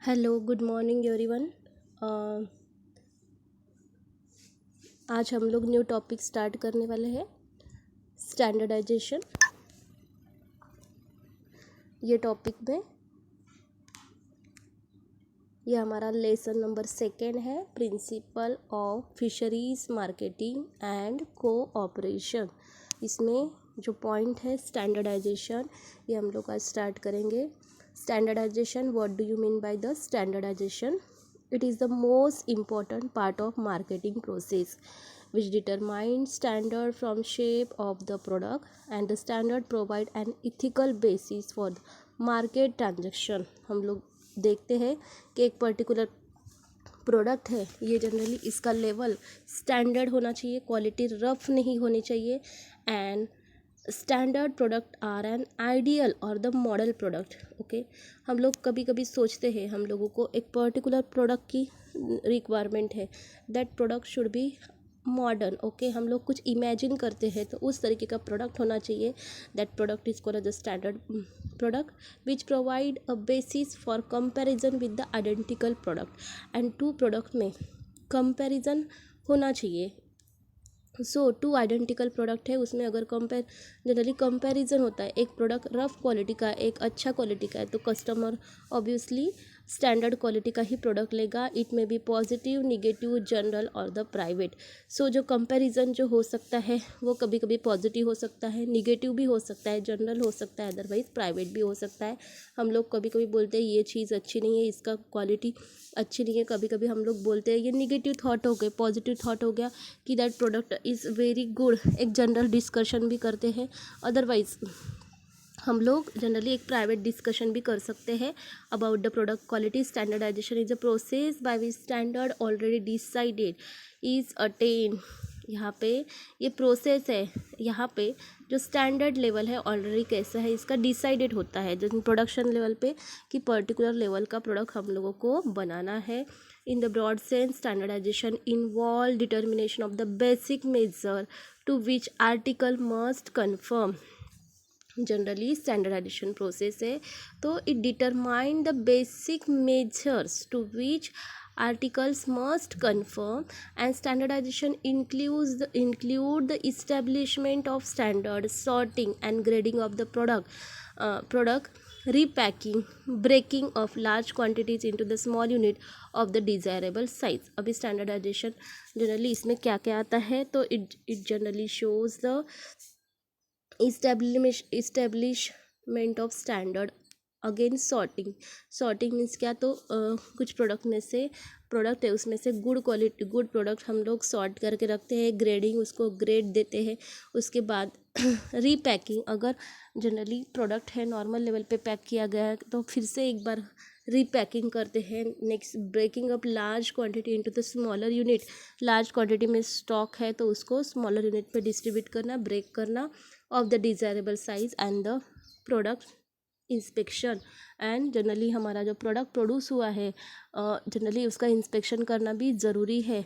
Hello good morning everyone. आज हम लोग न्यू टॉपिक स्टार्ट करने वाले हैं, स्टैंडर्डाइजेशन। ये टॉपिक में ये हमारा लेसन नंबर 2 है, principle of fisheries marketing and cooperation. इसमें जो पॉइंट है स्टैंडर्डाइजेशन, ये हम लोग आज स्टार्ट करेंगे। Standardization, what do you mean by the standardization? It is the most important part of marketing process which determines standard from shape of the product and the standard provide an ethical basis for the market transaction। हम लोग देखते हैं कि एक particular product है, ये generally इसका level standard होना चाहिए, क्वालिटी रफ नहीं होनी चाहिए। And standard product are an ideal और द मॉडल प्रोडक्ट। ओके, हम लोग कभी कभी सोचते हैं, हम लोगों को एक पर्टिकुलर प्रोडक्ट की रिक्वायरमेंट है, that product should be modern. Okay, हम लोग कुछ इमेजिन करते हैं तो उस तरीके का प्रोडक्ट होना चाहिए। That product is called the standard product which provide a basis for comparison with the identical product. And two product में कंपैरिजन होना चाहिए। सो टू आइडेंटिकल प्रोडक्ट है, उसमें अगर जनरली कंपैरिजन होता है, एक प्रोडक्ट रफ क्वालिटी का एक अच्छा क्वालिटी का है, तो कस्टमर ऑब्वियसली स्टैंडर्ड क्वालिटी का ही प्रोडक्ट लेगा। इट में बी पॉजिटिव, निगेटिव, जनरल और द प्राइवेट। सो जो कंपैरिजन जो हो सकता है वो कभी कभी पॉजिटिव हो सकता है, निगेटिव भी हो सकता है, जनरल हो सकता है, अदरवाइज प्राइवेट भी हो सकता है। हम लोग कभी कभी बोलते हैं ये चीज़ अच्छी नहीं है, इसका क्वालिटी अच्छी नहीं है। कभी कभी हम लोग बोलते हैं, ये निगेटिव थॉट हो गए, पॉजिटिव थॉट हो गया कि that product is very good. एक जनरल डिस्कशन भी करते हैं। अदरवाइज हम लोग जनरली एक प्राइवेट डिस्कशन भी कर सकते हैं about the product quality. Standardization is a process by which standard already decided is attain. यहाँ पे ये प्रोसेस है, यहाँ पे जो स्टैंडर्ड लेवल है ऑलरेडी कैसा है इसका डिसाइडेड होता है, जो प्रोडक्शन लेवल पे कि पर्टिकुलर लेवल का प्रोडक्ट हम लोगों को बनाना है। In the broad sense standardization involve determination of the basic measure to which article must confirm. Generally standardization process है तो it determine the basic measures to which articles must conform, and standardization include the establishment of standards, sorting and grading of the product repacking, breaking of large quantities into the small unit of the desirable size। अभी standardization generally इसमें क्या क्या आता है, तो it generally shows the establishment of standard। Again sorting means क्या, तो कुछ प्रोडक्ट में से प्रोडक्ट है, उसमें से गुड प्रोडक्ट हम लोग सॉर्ट करके रखते हैं। ग्रेडिंग, उसको ग्रेड देते हैं। उसके बाद रीपैकिंग, अगर जनरली प्रोडक्ट है नॉर्मल लेवल पे पैक किया गया है तो फिर से एक बार रीपैकिंग करते हैं। Next breaking up large quantity into the smaller unit. Large quantity में स्टॉक है तो उसको स्मॉलर यूनिट पे डिस्ट्रीब्यूट करना, ब्रेक करना of the desirable size and the product inspection. And generally हमारा जो प्रोडक्ट प्रोड्यूस हुआ है जनरली उसका इंस्पेक्शन करना भी ज़रूरी है,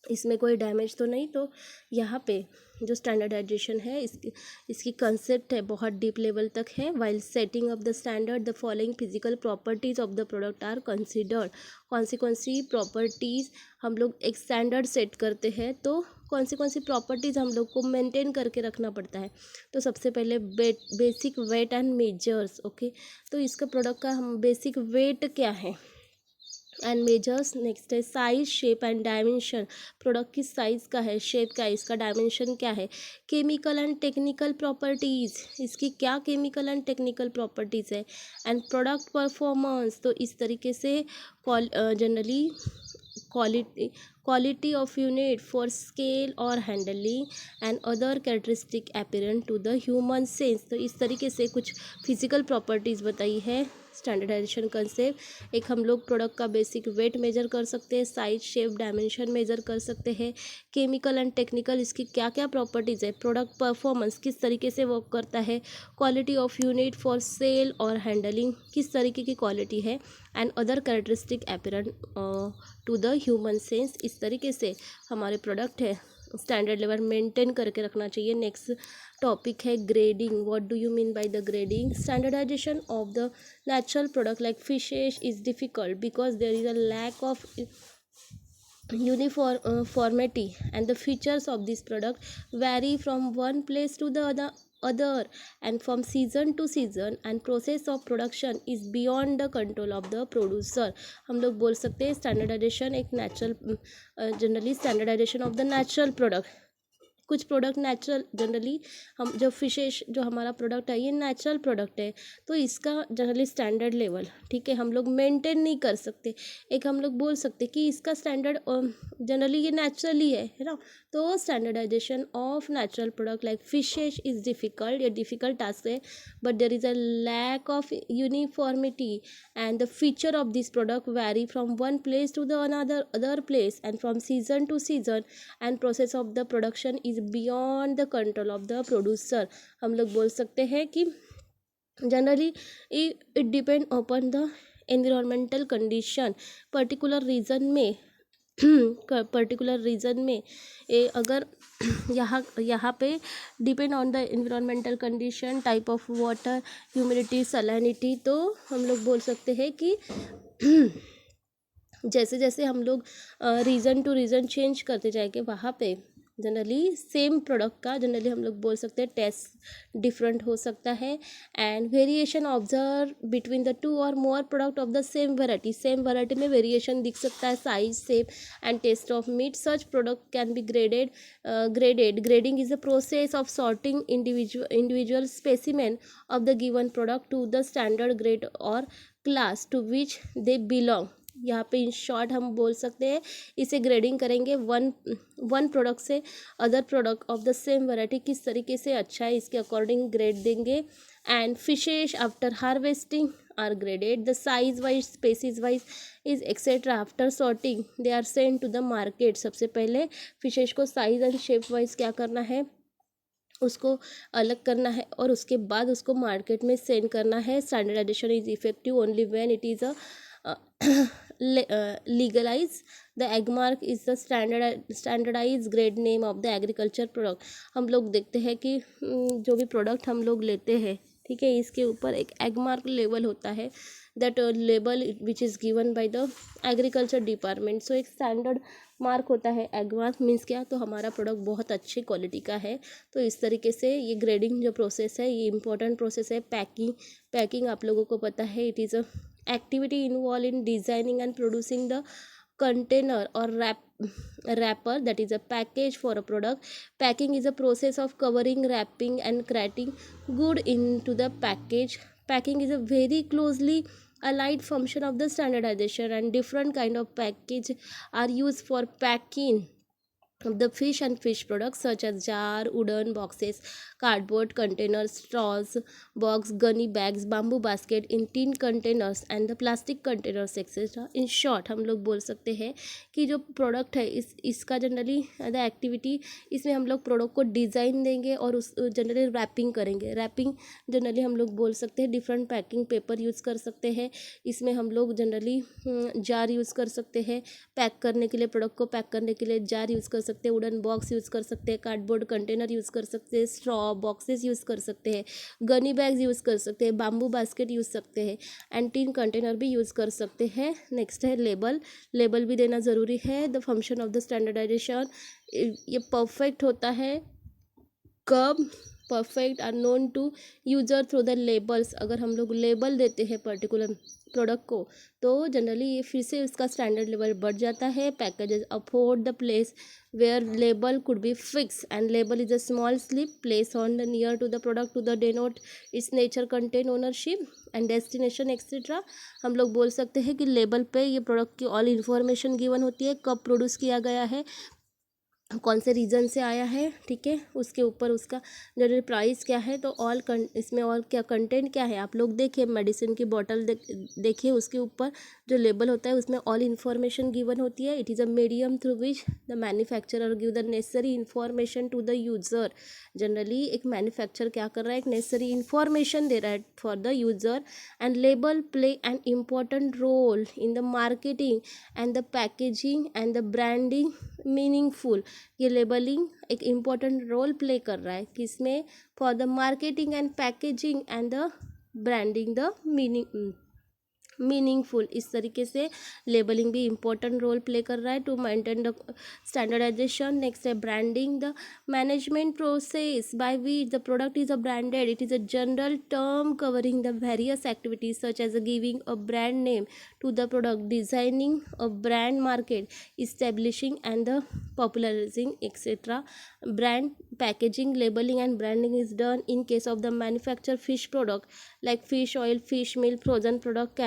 इसमें कोई डैमेज तो नहीं। तो यहाँ पे जो स्टैंडर्डाइजेशन है इसकी कंसेप्ट है बहुत डीप लेवल तक है। While setting of the standard the following physical properties of the product are considered. कौन सी प्रॉपर्टीज़ हम लोग एक स्टैंडर्ड सेट करते हैं तो कौन सी प्रॉपर्टीज़ हम लोग को मेंटेन करके रखना पड़ता है। तो सबसे पहले basic weight and measures. Okay, तो इसका प्रोडक्ट का हम बेसिक वेट क्या है एंड मेजर्स। नेक्स्ट है size, shape and dimension. Product की साइज़ का है, शेप का है, इसका डायमेंशन क्या है। केमिकल एंड टेक्निकल प्रॉपर्टीज़, इसकी क्या केमिकल एंड टेक्निकल प्रॉपर्टीज़ है। एंड प्रोडक्ट परफॉर्मेंस, तो इस तरीके से generally quality of unit for scale और handling and other characteristic apparent to the human sense. तो इस तरीके से कुछ फिजिकल प्रॉपर्टीज़ बताई है स्टैंडर्डाइजेशन कंसेप्ट। एक हम लोग प्रोडक्ट का बेसिक वेट मेजर कर सकते हैं, साइज, शेप, डायमेंशन मेजर कर सकते हैं। केमिकल एंड टेक्निकल, इसकी क्या क्या प्रॉपर्टीज़ है। प्रोडक्ट परफॉर्मेंस, किस तरीके से वर्क करता है। Quality of unit for sale और हैंडलिंग, किस तरीके की क्वालिटी है। And other characteristic apparent to the human sense. इस तरीके से हमारे प्रोडक्ट है स्टैंडर्ड लेवल मेंटेन करके रखना चाहिए। नेक्स्ट टॉपिक है grading. What do you mean by the grading? Standardization of the natural product like fishes is difficult because there is a lack of uniformity and the features of this product vary from one place to the other and from season to season and process of production is beyond the control of the producer। हम लोग बोल सकते हैं standardization एक natural generally standardization of the natural product. कुछ product natural generally हम जो fishes जो हमारा प्रोडक्ट है ये नेचुरल प्रोडक्ट है, तो इसका जनरली स्टैंडर्ड लेवल ठीक है हम लोग मेंटेन नहीं कर सकते। एक हम लोग बोल सकते कि इसका स्टैंडर्ड जनरली ये नेचुरली है ना। तो standardization of natural product like fishes is difficult, ये डिफ़िकल्ट टास्क है, but there is a lack of uniformity and the feature of this product vary from one place to the other place and from season to season and process of the production is beyond the control of the producer. हम लोग बोल सकते हैं कि generally it depend upon the environmental condition. Particular region में particular region में अगर यहाँ पे depend on the environmental condition, type of water, humidity, salinity, तो हम लोग बोल सकते हैं कि जैसे जैसे हम लोग रीजन टू रीजन चेंज करते जाएंगे वहाँ पे जनरली सेम प्रोडक्ट का जनरली हम लोग बोल सकते हैं टेस्ट डिफरेंट हो सकता है and variation observe between the two or more product of the same variety में वेरिएशन दिख सकता है, size, shape and taste of meat. Such product can be grading is a process of sorting individual specimen of the given product to the standard grade or class to which they belong. यहाँ पे in short हम बोल सकते हैं इसे grading करेंगे one product से other product of the same variety किस तरीके से अच्छा है इसके अकॉर्डिंग ग्रेड देंगे। And fishes after harvesting are graded the size wise, species wise is etcetera. After sorting they are send to the market. सबसे पहले फिशेज को साइज एंड शेप वाइज क्या करना है, उसको अलग करना है और उसके बाद उसको मार्केट में सेंड करना है। Standardization is effective only when it is a legalize the egg mark is the standardized grade name of the agriculture product। हम लोग देखते हैं कि जो भी प्रोडक्ट हम लोग लेते हैं ठीक है इसके ऊपर एक एग मार्क लेवल होता है, that label which is given by the agriculture department. So एक स्टैंडर्ड मार्क होता है। एग मार्क मीन्स क्या, तो हमारा प्रोडक्ट बहुत अच्छी क्वालिटी का है। तो इस तरीके से ये ग्रेडिंग जो प्रोसेस है ये इंपॉर्टेंट प्रोसेस है। पैकिंग आप लोगों को पता है it is a activity involved in designing and producing the container or wrapper that is a package for a product। Packing is a process of covering, wrapping and creating good into the package। Packing is a very closely allied function of the standardization and different kind of package are used for packing the fish and fish products such as jar, wooden boxes, cardboard containers, straws, box, gunny bags, bamboo basket, in tin containers and the plastic containers etc। in short हम लोग बोल सकते हैं कि जो product है इसका generally the activity इसमें हम लोग प्रोडक्ट को डिज़ाइन देंगे और उस जनरली रैपिंग करेंगे। रैपिंग जनरली हम लोग बोल सकते हैं डिफरेंट पैकिंग पेपर यूज़ कर सकते हैं। इसमें हम लोग जनरली जार यूज़ कर सकते हैं, पैक करने के लिए प्रोडक्ट को पैक करने के लिए जार यूज़ कर सकते हैं, वुडन बॉक्स यूज़ कर सकते हैं, कार्डबोर्ड कंटेनर यूज़ कर सकते हैं, स्ट्रॉ बॉक्सेस यूज़ कर सकते हैं, गनी बैग्स यूज़ कर सकते हैं, बाम्बू बास्केट यूज़ सकते हैं एंड टीन कंटेनर भी यूज़ कर सकते हैं। नेक्स्ट है लेबल भी देना ज़रूरी है। The function of the standardization ये परफेक्ट होता है कब, perfect are known to user through the labels. अगर हम लोग लेबल देते हैं पर्टिकुलर प्रोडक्ट को तो जनरली ये फिर से उसका स्टैंडर्ड लेवल बढ़ जाता है। Packages afford the place where label could be fix and label is a small slip place on the near to the product to the denote its nature, content, ownership and destination etcetera. हम लोग बोल सकते हैं कि label पे ये product की all information given होती है, कब प्रोड्यूस किया गया है, कौन से रीजन से आया है, ठीक है, उसके ऊपर उसका जनरल प्राइस क्या है। तो ऑल इसमें और क्या कंटेंट क्या है आप लोग देखिए, मेडिसिन की बॉटल देखिए उसके ऊपर जो लेबल होता है उसमें ऑल इन्फॉर्मेशन गिवन होती है। It is a medium through which the manufacturer give the necessary information to the user. Generally एक मैन्युफैक्चर क्या कर रहा है, एक नेसेसरी इन्फॉर्मेशन दे रहा है for the user and label play an important role in the marketing and the packaging and the branding meaningful, ये लेबलिंग एक इम्पॉर्टेंट रोल प्ले कर रहा है किसमें, for the marketing and packaging and the branding the meaningful. इस तरीके से labelling भी इम्पोर्टेंट रोल प्ले कर रहा है to maintain the standardisation. Next है branding, the management process by which the product is a branded. It is a general term covering the various activities such as a giving a brand name to the product, designing a brand market, establishing and the popularizing, etc. Brand packaging, labeling and branding is done in case of the manufactured fish product like fish oil, fish meal, frozen product,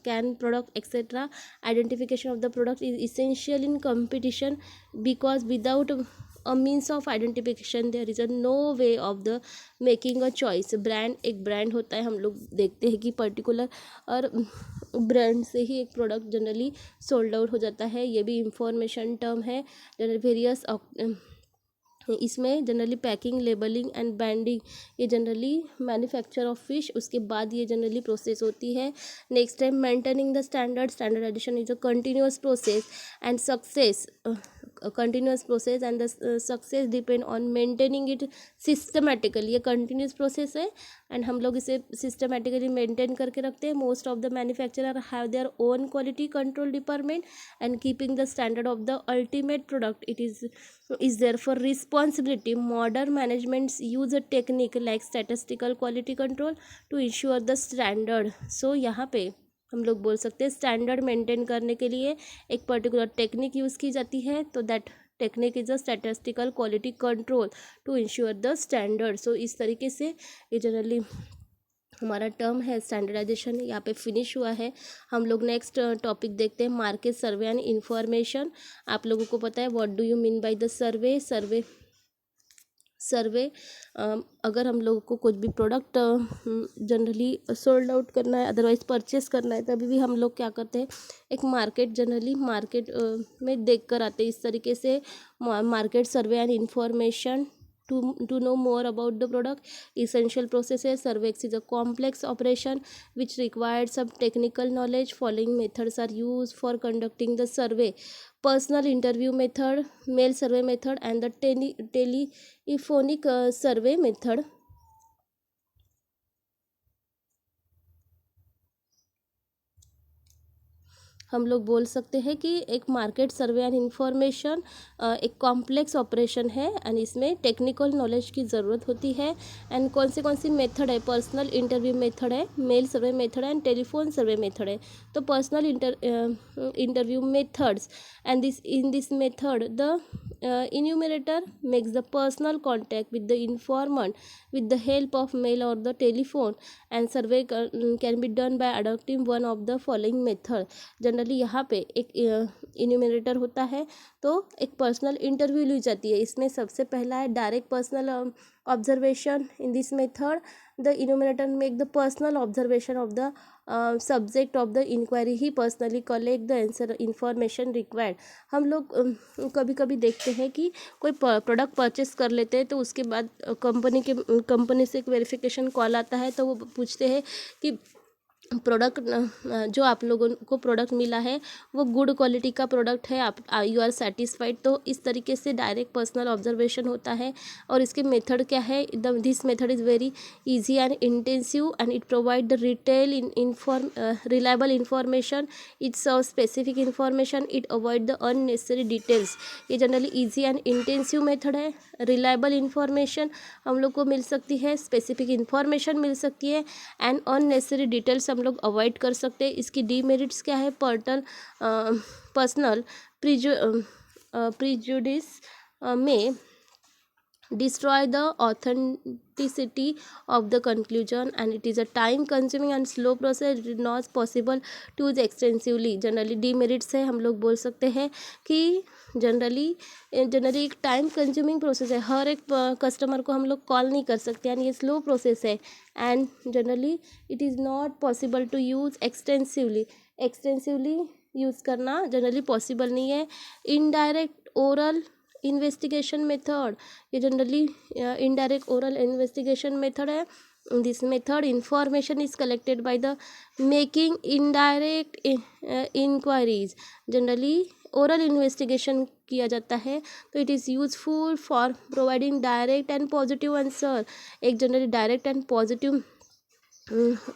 canned product, etc. Identification of the product is essential in competition because without a means of identification there is a no way of the making a choice. Brand एक brand होता है, हम लोग देखते हैं कि particular और brand से ही एक प्रोडक्ट जनरली सोल्ड आउट हो जाता है, ये भी इंफॉर्मेशन टर्म है। जनरल वेरियस इसमें generally packing, labeling and branding, ये जनरली मैन्युफैक्चर ऑफ फिश, उसके बाद ये जनरली प्रोसेस होती है। नेक्स्ट है maintaining the standardization is a continuous process and success continuous process and the success depend on maintaining it systematically। ये continuous process है and हम लोग इसे systematically maintain करके रखते हैं। most of the manufacturer have their own quality control department and keeping the standard of the ultimate product it is therefore responsibility। modern managements use a technique like statistical quality control to ensure the standard। so यहाँ पे हम लोग बोल सकते हैं standard maintain करने के लिए एक पर्टिकुलर टेक्निक यूज़ की जाती है, तो that technique is a statistical quality control to ensure the standard. So इस तरीके से ये जनरली हमारा टर्म है स्टैंडर्डाइजेशन, यहाँ पे फिनिश हुआ है। हम लोग नेक्स्ट टॉपिक देखते हैं मार्केट सर्वे एंड इंफॉर्मेशन। आप लोगों को पता है what do you mean by the survey. Survey अगर हम लोगों को कुछ भी प्रोडक्ट जनरली सोल्ड आउट करना है, अदरवाइज परचेस करना है, तभी भी हम लोग क्या करते हैं, एक मार्केट जनरली मार्केट में देख कर आते हैं। इस तरीके से market survey and information to know more about the product, essential processes। survey is a complex operation which requires some technical knowledge। following methods are used for conducting the survey: personal interview method, mail survey method and the telephonic survey method। हम लोग बोल सकते हैं कि एक market survey and information एक complex operation है and इसमें टेक्निकल नॉलेज की ज़रूरत होती है। एंड कौन सी मेथड है, पर्सनल इंटरव्यू मेथड है, मेल सर्वे मेथड है एंड टेलीफोन सर्वे मेथड है। तो personal interview methods and in this method the enumerator makes the personal contact with the informant with the help of mail or the telephone and survey can be done by adopting one of the following method। Generally यहाँ पे एक enumerator होता है तो एक personal interview ली जाती है। इसमें सबसे पहला है direct personal observation. In this method the enumerator make the personal observation of the subject of the inquiry, he personally collect the answer information required. हम लोग कभी कभी देखते हैं कि कोई प्रोडक्ट परचेस कर लेते हैं तो उसके बाद कंपनी से एक वेरिफिकेशन कॉल आता है, तो वो पूछते हैं कि प्रोडक्ट जो आप लोगों को प्रोडक्ट मिला है वो गुड क्वालिटी का प्रोडक्ट है, आप यू आर सेटिस्फाइड। तो इस तरीके से डायरेक्ट पर्सनल ऑब्जर्वेशन होता है। और इसके मेथड क्या है, this method is very easy and intensive and it provide the retail reliable information, it serve specific information, it avoid the unnecessary details. ये generally easy and intensive method है। Reliable information हम लोग को मिल सकती है, specific information मिल सकती है and unnecessary details हम लोग अवॉइड कर सकते हैं। इसकी डीमेरिट्स क्या है, पर्सनल प्रिजुडिस में destroy the authenticity of the conclusion and it is a time consuming and slow process, it is not possible to use extensively। Generally demerits है, हम लोग बोल सकते हैं कि जनरली एक टाइम कंज्यूमिंग प्रोसेस है, हर एक कस्टमर को हम लोग कॉल नहीं कर सकते एंड ये स्लो प्रोसेस है and generally it is not possible to use extensively use करना जनरली पॉसिबल नहीं है। इनडायरेक्ट ओरल इन्वेस्टिगेशन मेथड, ये generally indirect oral investigation method है In this method, information is collected by the making indirect inquiries. Generally oral investigation किया जाता है, तो it is useful for providing direct and positive answer. एक generally direct and positive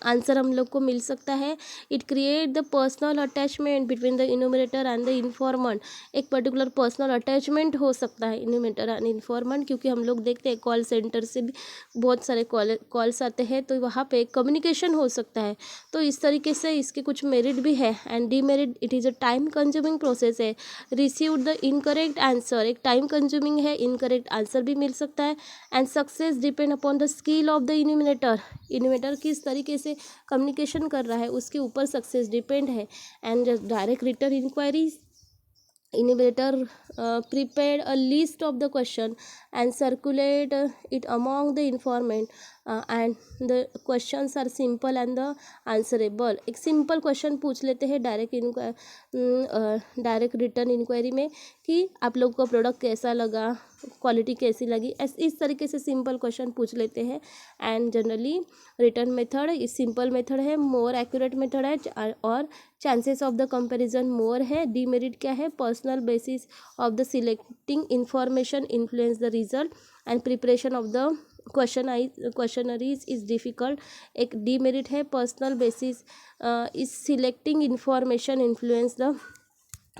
answer हम लोग को मिल सकता है. It create the personal attachment between the enumerator and the informant. एक पर्टिकुलर पर्सनल अटैचमेंट हो सकता है इन्यूमरेटर एंड इन्फॉर्मेंट, क्योंकि हम लोग देखते हैं कॉल सेंटर से भी बहुत सारे कॉल्स आते हैं, तो वहाँ पे कम्युनिकेशन हो सकता है. तो इस तरीके से इसके कुछ मेरिट भी है. And demerit, it is a time consuming process है. रिसीव द इनकरेक्ट आंसर, एक टाइम कंज्यूमिंग है, इनकरेक्ट आंसर भी मिल सकता है. And success depend upon the skill of the enumerator. Enumerator किस तरीके से कम्युनिकेशन कर रहा है उसके ऊपर सक्सेस डिपेंड है. And direct return inquiries, enumerator prepared a list of the question and circulate it among the informant, and the questions are simple and the answerable. एक सिंपल क्वेश्चन पूछ लेते हैं डायरेक्ट रिटर्न इंक्वायरी में कि आप लोग को प्रोडक्ट कैसा लगा, क्वालिटी कैसी लगी, इस तरीके से सिंपल क्वेश्चन पूछ लेते हैं. एंड जनरली रिटर्न मेथड इस सिंपल मेथड है, मोर एक्यूरेट मेथड है, और चांसेस ऑफ द कंपैरिजन मोर है. डीमेरिट क्या है, personal basis of the selecting information influence the result and preparation of the questionnaires is difficult. एक डीमेरिट है, personal basis is selecting information influence the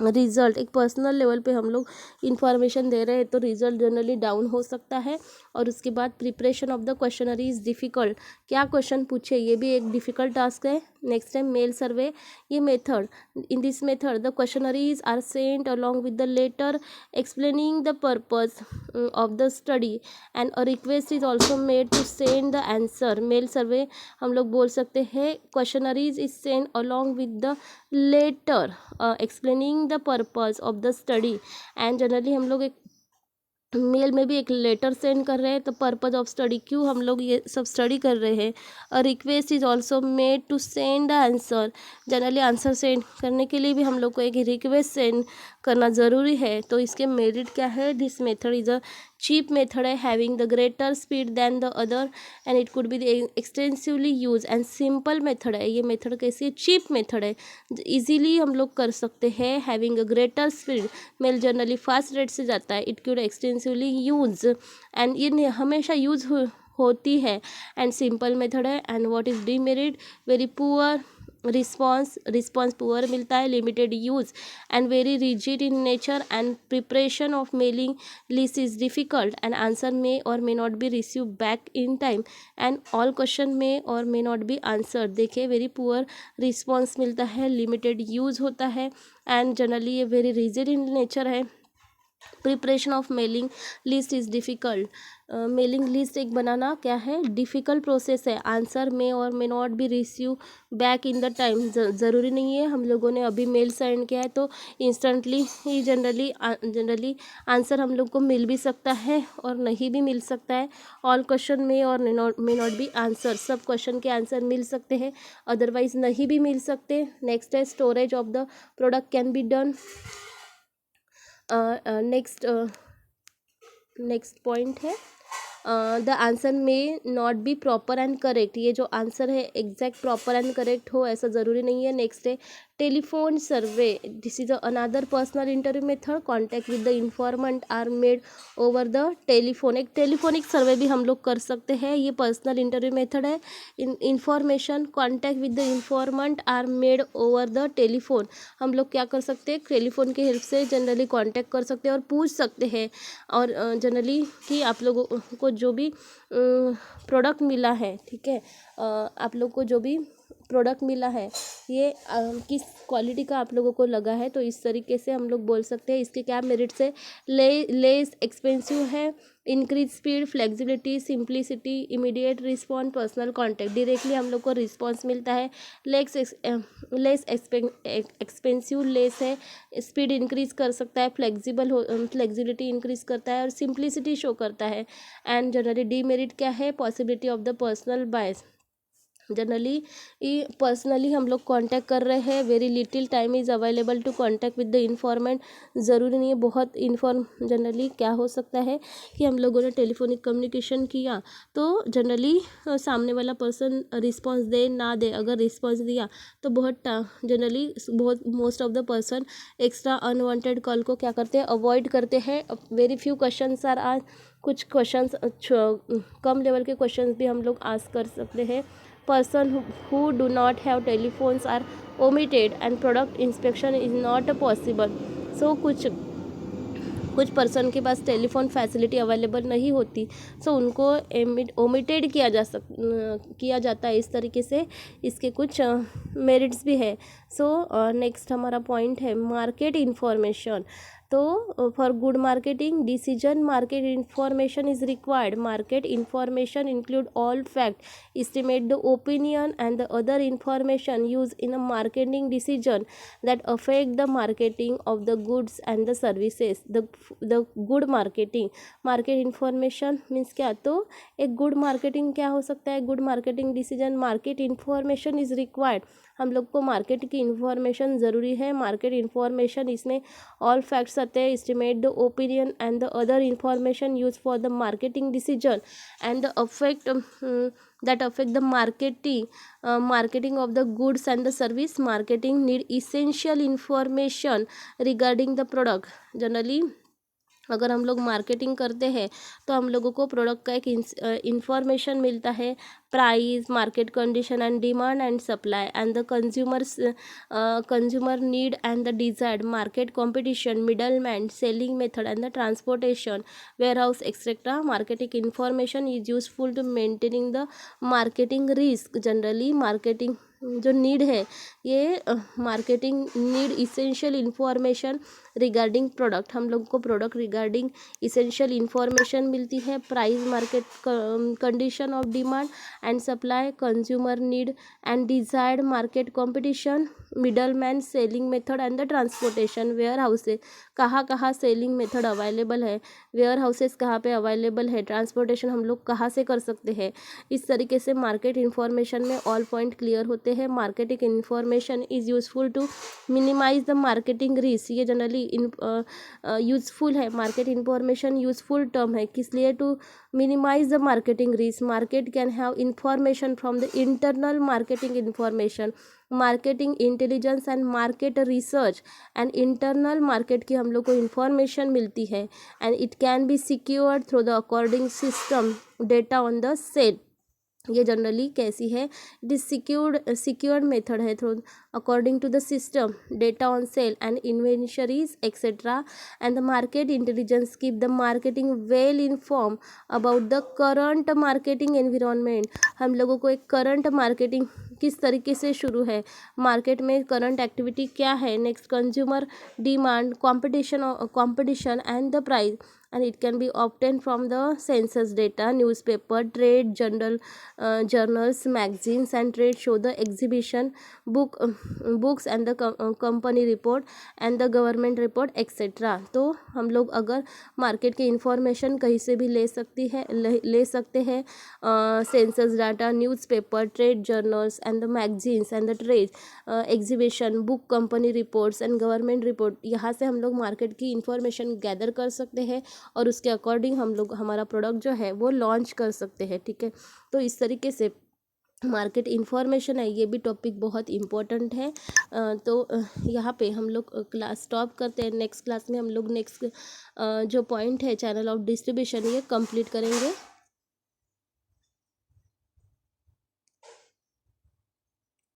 result. एक personal level पे हम लोग information दे रहे हैं तो रिज़ल्ट जनरली डाउन हो सकता है. और उसके बाद preparation of the questionnaire is difficult, क्या क्वेश्चन पूछे ये भी एक डिफ़िकल्ट टास्क है. नेक्स्ट है मेल सर्वे. ये method, in this method the questionnaires are sent along with the letter explaining the purpose of the study and a request is also made to send the answer. Mail survey हम लोग बोल सकते हैं. Questionnaires is send along with the letter explaining the purpose of the study. And generally हम लोग एक mail में भी एक लेटर सेंड कर रहे हैं, तो पर्पज ऑफ स्टडी, क्यों हम लोग ये सब स्टडी कर रहे हैं. A request is also made to send the answer. Generally answer send करने के लिए भी हम लोग को एक रिक्वेस्ट सेंड करना ज़रूरी है. तो इसके मेरिट क्या है, this method is a cheap method है, having the greater speed than the other and it could be extensively use. And simple method है. ये मेथड कैसी है, चीप मेथड है, इजीली हम लोग कर सकते हैं. Having a greater speed, mail generally fast rate से जाता है. It could extensively use, and ये हमेशा यूज होती है. एंड सिंपल मेथड है. And what is demerit, very poor response poor मिलता है, limited use and very rigid in nature. And preparation of mailing list is difficult and answer may or may not be receive back in time and all question may or may not B answer. देखिए very poor response मिलता है, limited use होता है and generally ये very rigid in nature है. Preparation of mailing list is difficult. Mailing list एक बनाना क्या है, डिफ़िकल्ट प्रोसेस है. आंसर में और may not be receive back in the time. ज़रूरी नहीं है हम लोगों ने अभी मेल सेंड किया है तो इंस्टेंटली ही जनरली आंसर हम लोग को मिल भी सकता है और नहीं भी मिल सकता है. ऑल क्वेश्चन में और मे नॉट बी आंसर, सब क्वेश्चन के आंसर मिल सकते हैं, अदरवाइज नहीं भी मिल सकते. नेक्स्ट है storage of the product can be done. Next point है द आंसर में not be proper and correct. ये जो आंसर है एग्जैक्ट प्रॉपर एंड करेक्ट हो ऐसा ज़रूरी नहीं है. नेक्स्ट है telephone survey. This is another personal interview method. Contact with the informant are made over the telephone. एक टेलीफोनिक सर्वे भी हम लोग कर सकते हैं, ये पर्सनल इंटरव्यू मेथड है. Information contact with the informant are made over the telephone. हम लोग क्या कर सकते हैं, टेलीफोन की हेल्प से जनरली कॉन्टैक्ट कर सकते हैं और पूछ सकते हैं. और जनरली कि आप लोगों को जो भी प्रोडक्ट मिला है, ठीक है, आप लोग को जो भी प्रोडक्ट मिला है ये किस क्वालिटी का आप लोगों को लगा है, तो इस तरीके से हम लोग बोल सकते हैं. इसके क्या मेरिट्स है, लेस एक्सपेंसिव है, increase speed, flexibility, simplicity, immediate response, personal contact. Directly हम लोग को रिस्पॉन्स मिलता है. लेस एक्सपेंसिव, लेस है, स्पीड इंक्रीज कर सकता है, फ्लेक्सिबिलिटी इंक्रीज करता है और सिंप्लिसिटी शो करता है. एंड जनरली डीमेरिट क्या है, possibility of the personal bias. Generally personally हम लोग कांटेक्ट कर रहे हैं, very little time is available to contact with the informant. ज़रूरी नहीं है बहुत जनरली क्या हो सकता है कि हम लोगों ने टेलीफोनिक कम्युनिकेशन किया तो जनरली सामने वाला पर्सन रिस्पॉन्स दे ना दे, अगर रिस्पॉन्स दिया तो जनरली बहुत most of the person extra unwanted call को क्या करते हैं, अवॉइड करते हैं। वेरी फ्यू क्वेश्चंस आर आज, कुछ क्वेश्चंस कम लेवल के क्वेश्चंस भी हम लोग आस्क कर सकते हैं। person who do not have telephones are omitted and product inspection is not possible। so कुछ पर्सन के पास टेलीफोन फैसिलिटी अवेलेबल नहीं होती, सो उनको ओमिटेड किया जाता है। इस तरीके से इसके कुछ मेरिट्स भी है। सो नेक्स्ट हमारा पॉइंट है मार्केट इन्फॉर्मेशन। तो for good marketing decision market information is required. Market information include all fact, estimate the opinion and the other information used in a marketing decision that affect the marketing of the goods and the services। the good marketing, market information means क्या, तो एक good marketing क्या हो सकता है, good marketing decision market information is required. हम लोग को मार्केट की इन्फॉर्मेशन ज़रूरी है। मार्केट इन्फॉर्मेशन इसमें ऑल फैक्ट्स आते हैं, estimate the opinion and the other information use for the marketing decision and the affect that affect the marketing of the goods and the service। marketing need essential information regarding the product। Generally अगर हम लोग marketing करते हैं तो हम लोगों को product का एक इंफॉर्मेशन मिलता है, price, market condition and demand and supply and the consumer need and the desired market competition, middle man, selling method and the transportation, warehouse etcetera. Marketing information is useful to maintaining the marketing risk. Generally marketing जो need है ये marketing need essential information regarding product. हम लोग को product regarding essential information मिलती है, price, market condition of demand and supply, consumer need and desired market competition, middle man, selling method and the transportation. Warehouses, कहाँ selling method available है, warehouses कहाँ पे available है, transportation हम लोग कहाँ से कर सकते हैं। इस तरीके से मार्केट इन्फॉर्मेशन में ऑल पॉइंट क्लियर होते हैं। Marketing information is useful to minimize the marketing risk. ये जनरली यूजफुल है, मार्केट इन्फॉर्मेशन यूजफुल टर्म है, किस लिए, to minimize the marketing risk। market can have information from the internal marketing information, marketing intelligence and market research and internal market की हम लोग को information मिलती है and it can be secured through the according system data on the set। ये generally कैसी है, it is secured method है through according to the system data on sale and inventories etcetera and the market intelligence keep the marketing well inform about the current marketing environment. हम लोगों को एक current marketing किस तरीके से शुरू है, मार्केट में करंट एक्टिविटी क्या है, next consumer demand, competition and the price and it can be obtained from the census data, newspaper, trade journals, magazines and trade show, the exhibition, books and the company report and the government report etc। तो हम लोग अगर market की information कहीं से भी ले सकते हैं, census data, newspaper, trade journals and the magazines and the trade exhibition, book, company reports and government report. यहाँ से हम लोग मार्केट की इंफॉर्मेशन गैदर कर सकते हैं और उसके अकॉर्डिंग हम लोग हमारा प्रोडक्ट जो है वो लॉन्च कर सकते हैं। ठीक है, तो इस तरीके से मार्केट इन्फॉर्मेशन है, ये भी टॉपिक बहुत इम्पोर्टेंट है। तो यहाँ पे हम लोग क्लास स्टॉप करते हैं। नेक्स्ट क्लास में हम लोग नेक्स्ट जो पॉइंट है चैनल ऑफ डिस्ट्रीब्यूशन ये कंप्लीट करेंगे।